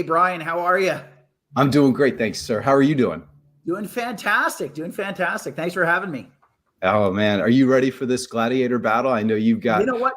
Bryon, how are you? I'm doing great, thanks, sir. How are you doing? Doing fantastic. Doing fantastic. Thanks for having me. Oh man, are you ready for this gladiator battle? I know you've You got. know what?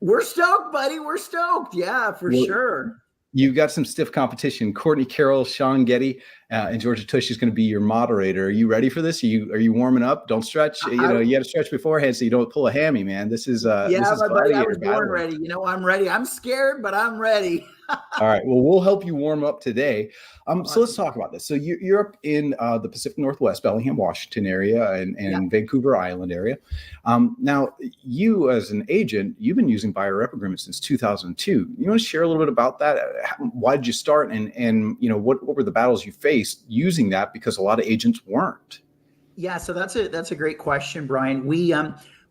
We're stoked, buddy. We're stoked. Yeah, for Well, sure. you've got some stiff competition. Courtney Carroll, Sean Getty, and Georgia Tush is going to be your moderator. Are you ready for this? Are you warming up? Don't stretch. You got to stretch beforehand so you don't pull a hammy, man. This is my buddy, I gladiator was born battle. ready. I'm ready. I'm scared, but I'm ready. All right. Well, we'll help you warm up today. Awesome. So let's talk about this. So you're up in the Pacific Northwest, Bellingham, Washington area, and Vancouver Island area. Now, you as an agent, you've been using buyer rep agreements since 2002. You want to share a little bit about that? Why did you start, and what were the battles you faced using that? Because a lot of agents weren't. Yeah, so that's a great question, Bryon. We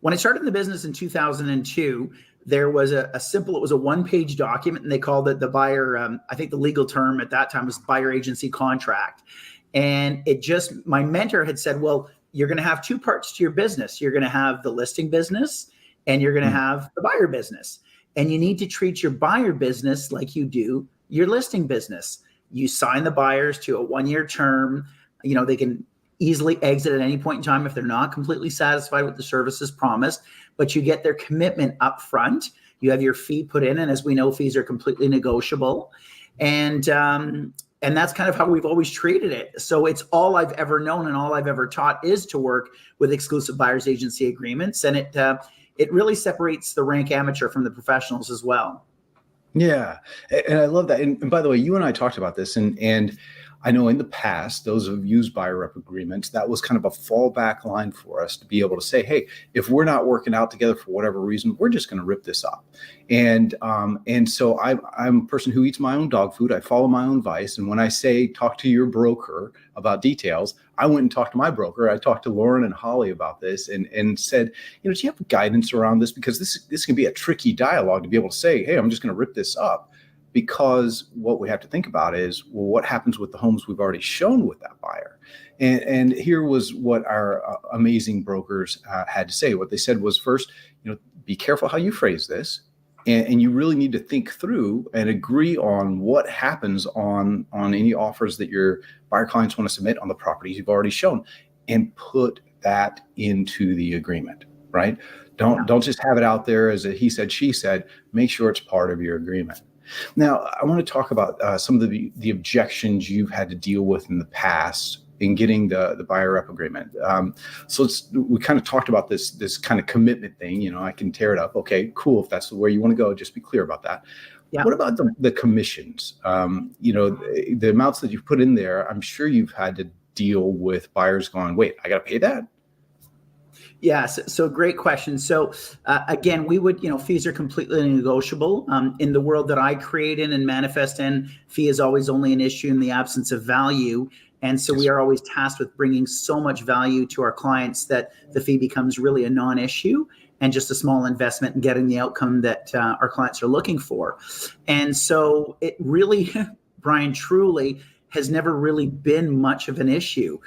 when I started in the business in 2002. There was it was a one-page document, and they called it the buyer, I think the legal term at that time was buyer agency contract. And my mentor had said, well, you're going to have two parts to your business. You're going to have the listing business and you're going to have the buyer business. And you need to treat your buyer business like you do your listing business. You sign the buyers to a 1-year term. They can easily exit at any point in time if they're not completely satisfied with the services promised, but you get their commitment up front. You have your fee put in, and as we know, fees are completely negotiable. And that's kind of how we've always treated it. So it's all I've ever known and all I've ever taught is to work with exclusive buyers agency agreements. And it really separates the rank amateur from the professionals as well. Yeah. And I love that. And by the way, you and I talked about this, and I know in the past, those who've used buyer rep agreements, that was kind of a fallback line for us to be able to say, hey, if we're not working out together for whatever reason, we're just going to rip this up. And so I'm a person who eats my own dog food. I follow my own advice. And when I say talk to your broker about details, I went and talked to my broker. I talked to Lauren and Holly about this and said, do you have guidance around this? Because this can be a tricky dialogue to be able to say, hey, I'm just going to rip this up. Because what we have to think about is, well, what happens with the homes we've already shown with that buyer? And here was what our amazing brokers had to say. What they said was, first, be careful how you phrase this. And you really need to think through and agree on what happens on any offers that your buyer clients want to submit on the properties you've already shown, and put that into the agreement, right? Don't just have it out there as a he said, she said. Make sure it's part of your agreement. Now, I want to talk about some of the objections you've had to deal with in the past in getting the buyer rep agreement. So we kind of talked about this kind of commitment thing. I can tear it up. Okay, cool. If that's the way you want to go, just be clear about that. Yeah. What about the commissions? The amounts that you've put in there, I'm sure you've had to deal with buyers going, wait, I got to pay that? Yeah, so great question. So again, we would, fees are completely negotiable. In the world that I create in and manifest in, fee is always only an issue in the absence of value. And so we are always tasked with bringing so much value to our clients that the fee becomes really a non-issue and just a small investment in getting the outcome that our clients are looking for. And so it really, Bryon, truly has never really been much of an issue.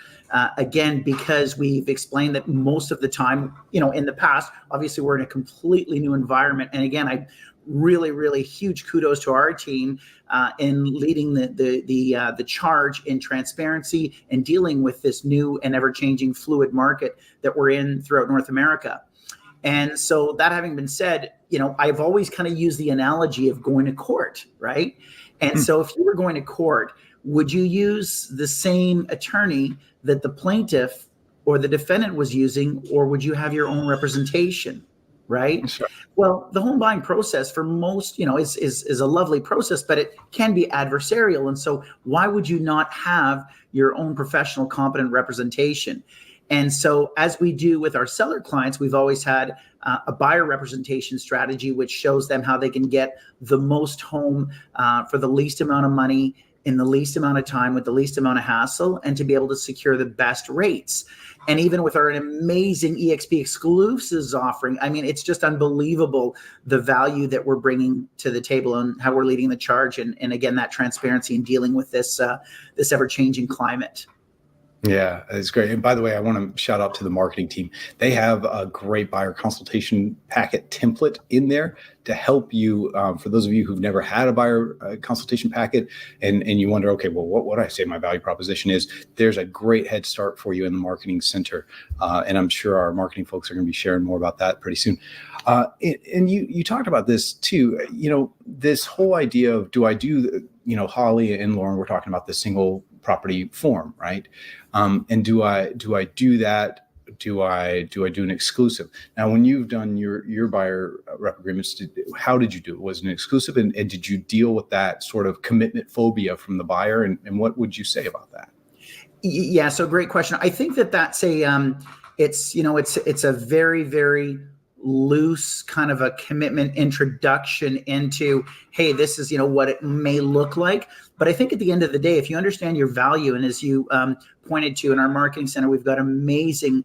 Again, because we've explained that most of the time, in the past, obviously we're in a completely new environment. And again, I really, really huge kudos to our team in leading the charge in transparency and dealing with this new and ever-changing fluid market that we're in throughout North America. And so that having been said, I've always kind of used the analogy of going to court, right? And so if you were going to court, would you use the same attorney that the plaintiff or the defendant was using, or would you have your own representation, right? Sure. Well, the home buying process for most, is a lovely process, but it can be adversarial. And so why would you not have your own professional, competent representation? And so as we do with our seller clients, we've always had a buyer representation strategy, which shows them how they can get the most home for the least amount of money in the least amount of time with the least amount of hassle, and to be able to secure the best rates. And even with our amazing EXP exclusives offering, I mean, it's just unbelievable the value that we're bringing to the table and how we're leading the charge. And again, that transparency in dealing with this ever-changing climate. Yeah, it's great. And by the way, I want to shout out to the marketing team. They have a great buyer consultation packet template in there to help you. For those of you who've never had a buyer consultation packet and you wonder, okay, well, what would I say my value proposition is? There's a great head start for you in the marketing center. And I'm sure our marketing folks are going to be sharing more about that pretty soon. And you talked about this too, this whole idea of Holly and Lauren were talking about the single property form, right? And do I do that? Do I do an exclusive? Now, when you've done your buyer rep agreements, how did you do it? Was it an exclusive, and did you deal with that sort of commitment phobia from the buyer? And what would you say about that? Yeah, so great question. I think that's it's a very, very loose kind of a commitment introduction into, hey, this is what it may look like. But I think at the end of the day, if you understand your value, and as you pointed to in our marketing center, we've got amazing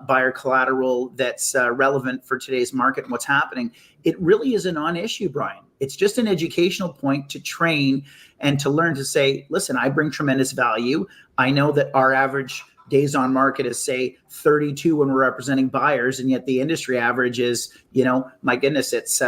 buyer collateral that's relevant for today's market and what's happening. It really is a non-issue, Bryon. It's just an educational point to train and to learn to say, listen, I bring tremendous value. I know that our average days on market is, say, 32 when we're representing buyers, and yet the industry average is, my goodness, it's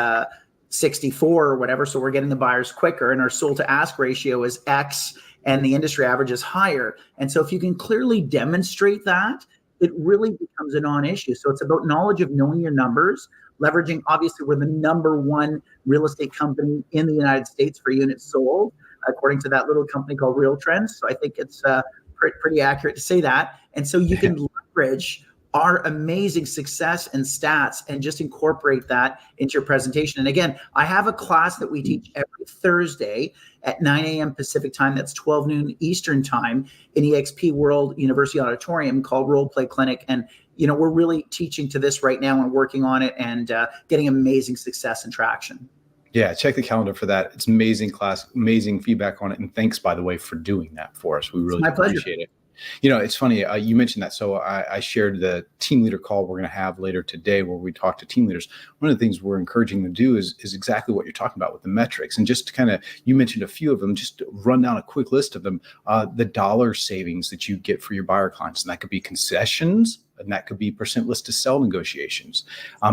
64 or whatever. So we're getting the buyers quicker, and our sold to ask ratio is X, and the industry average is higher. And so if you can clearly demonstrate that, it really becomes a non-issue. So it's about knowledge of knowing your numbers, leveraging, obviously, we're the number one real estate company in the United States for units sold, according to that little company called Realty. So I think it's pretty accurate to say that. And so you can leverage our amazing success and stats and just incorporate that into your presentation. And again, I have a class that we teach every Thursday at 9 a.m. Pacific time. That's 12 noon Eastern time in EXP World University Auditorium, called Role Play Clinic. And, we're really teaching to this right now and working on it and getting amazing success and traction. Yeah, check the calendar for that. It's amazing class, amazing feedback on it. And thanks, by the way, for doing that for us. We really appreciate it. It's funny. You mentioned that. So I shared the team leader call we're going to have later today, where we talk to team leaders. One of the things we're encouraging them to do is exactly what you're talking about with the metrics. And just to you mentioned a few of them, just to run down a quick list of them, the dollar savings that you get for your buyer clients. And that could be concessions, and that could be percent list to sell negotiations.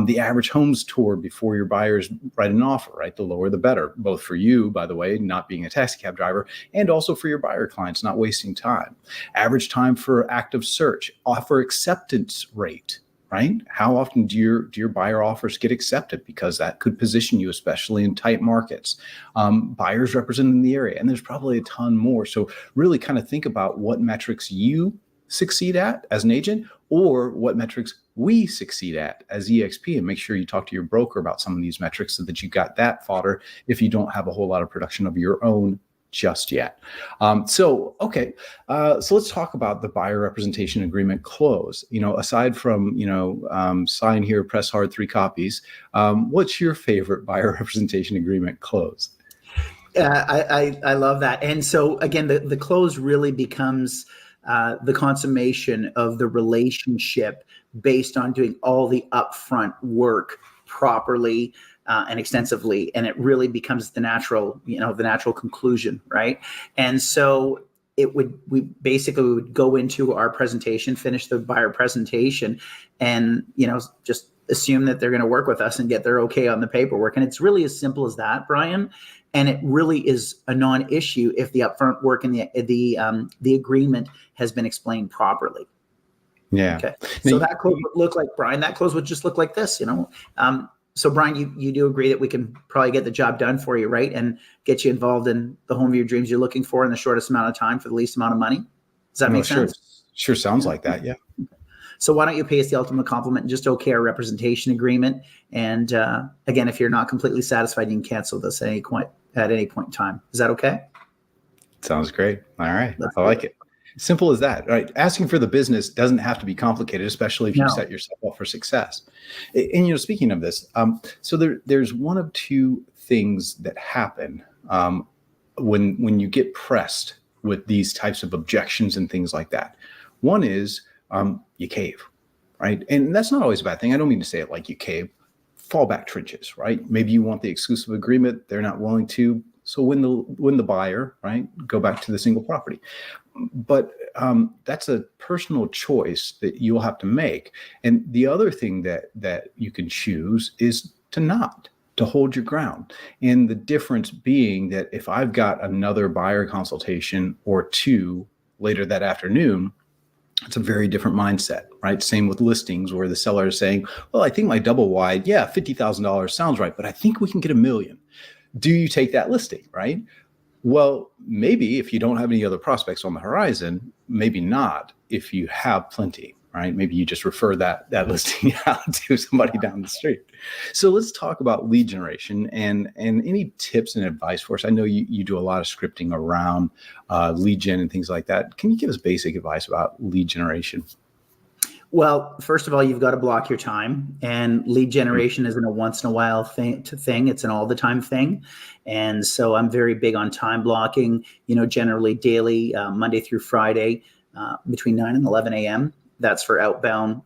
The average homes tour before your buyers write an offer, right? The lower, the better, both for you, by the way, not being a taxi cab driver, and also for your buyer clients, not wasting time. Average time for active search, offer acceptance rate, right? How often do your buyer offers get accepted? Because that could position you, especially in tight markets. Buyers represented in the area, and there's probably a ton more. So really kind of think about what metrics you succeed at as an agent, or what metrics we succeed at as EXP, and make sure you talk to your broker about some of these metrics so that you got that fodder if you don't have a whole lot of production of your own just yet. So let's talk about the buyer representation agreement close. Aside from, sign here, press hard, 3 copies, what's your favorite buyer representation agreement close? I love that. And so again, the close really becomes the consummation of the relationship based on doing all the upfront work properly and extensively, and it really becomes the natural conclusion, right? And so we would go into our presentation, finish the buyer presentation, and just assume that they're going to work with us and get their okay on the paperwork. And it's really as simple as that, Bryon. And it really is a non-issue if the upfront work and the agreement has been explained properly. Yeah. Okay. So that close would look like, Bryon, that close would just look like this, So Bryon, you do agree that we can probably get the job done for you, right? And get you involved in the home of your dreams you're looking for in the shortest amount of time for the least amount of money? Does that make sense? Sure sounds like that. Yeah. So why don't you pay us the ultimate compliment and just okay our representation agreement? And again, if you're not completely satisfied, you can cancel this at any point in time. Is that okay? Sounds great. All right. I like it. Simple as that, right? Asking for the business doesn't have to be complicated, especially if you set yourself up for success. And speaking of this, so there's one of two things that happen when you get pressed with these types of objections and things like that. One is you cave, right? And that's not always a bad thing. I don't mean to say it like you cave. Fall back trenches, right? Maybe you want the exclusive agreement. They're not willing to. So when the buyer, right, go back to the single property. But that's a personal choice that you'll have to make. And the other thing that you can choose is to hold your ground. And the difference being that if I've got another buyer consultation or two later that afternoon, it's a very different mindset, right? Same with listings where the seller is saying, well, I think my double wide, yeah, $50,000 sounds right, but I think we can get $1 million. Do you take that listing, right? Well, maybe if you don't have any other prospects on the horizon, maybe not if you have plenty, right? Maybe you just refer that listing out to somebody down the street. So let's talk about lead generation and any tips and advice for us. I know you do a lot of scripting around lead gen and things like that. Can you give us basic advice about lead generation? Well, first of all, you've got to block your time, and lead generation isn't a once in a while thing. It's an all the time thing. And so I'm very big on time blocking, generally daily, Monday through Friday, between 9 and 11 a.m. That's for outbound,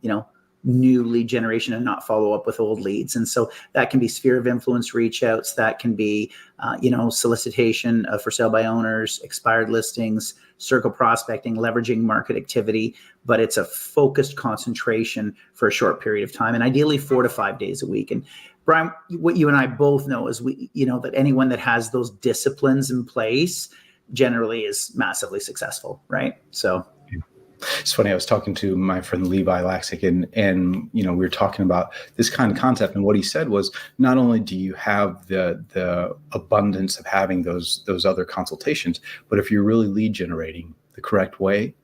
new lead generation and not follow up with old leads. And so that can be sphere of influence reach outs. That can be, solicitation for sale by owners, expired listings, circle prospecting, leveraging market activity. But it's a focused concentration for a short period of time, and ideally 4 to 5 days a week. And Bryon, what you and I both know is that anyone that has those disciplines in place generally is massively successful, right? So. It's funny. I was talking to my friend Levi Laxick, and we were talking about this kind of concept. And what he said was, not only do you have the abundance of having those other consultations, but if you're really lead generating the correct way,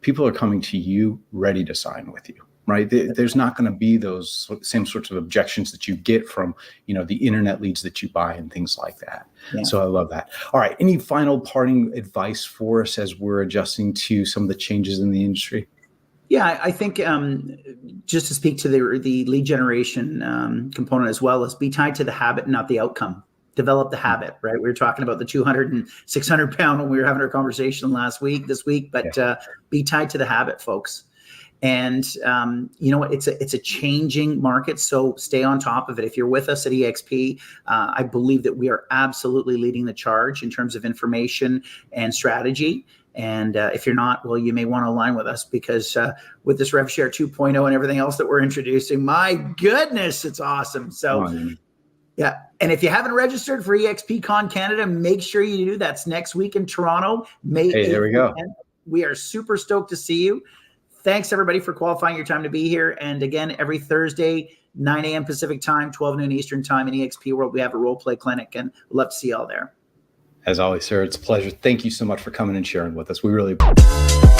people are coming to you ready to sign with you. Right? There's not going to be those same sorts of objections that you get from, the internet leads that you buy and things like that. Yeah. So I love that. All right. Any final parting advice for us as we're adjusting to some of the changes in the industry? Yeah, I think just to speak to the lead generation component as well, is be tied to the habit, not the outcome. Develop the habit, right? We were talking about the 200 and 600 pound when we were having our conversation this week, but be tied to the habit, folks. And it's a changing market, so stay on top of it. If you're with us at EXP, I believe that we are absolutely leading the charge in terms of information and strategy. And if you're not, well, you may want to align with us, because with this RevShare 2.0 and everything else that we're introducing, my goodness, it's awesome. So yeah. And if you haven't registered for EXPCon Canada, make sure you do. That's next week in Toronto, May 8th. There we go. We are super stoked to see you. Thanks, everybody, for qualifying your time to be here. And again, every Thursday, 9 a.m. Pacific time, 12 noon Eastern time in EXP World, we have a role play clinic, and we'd love to see you all there. As always, sir, it's a pleasure. Thank you so much for coming and sharing with us. We really appreciate it.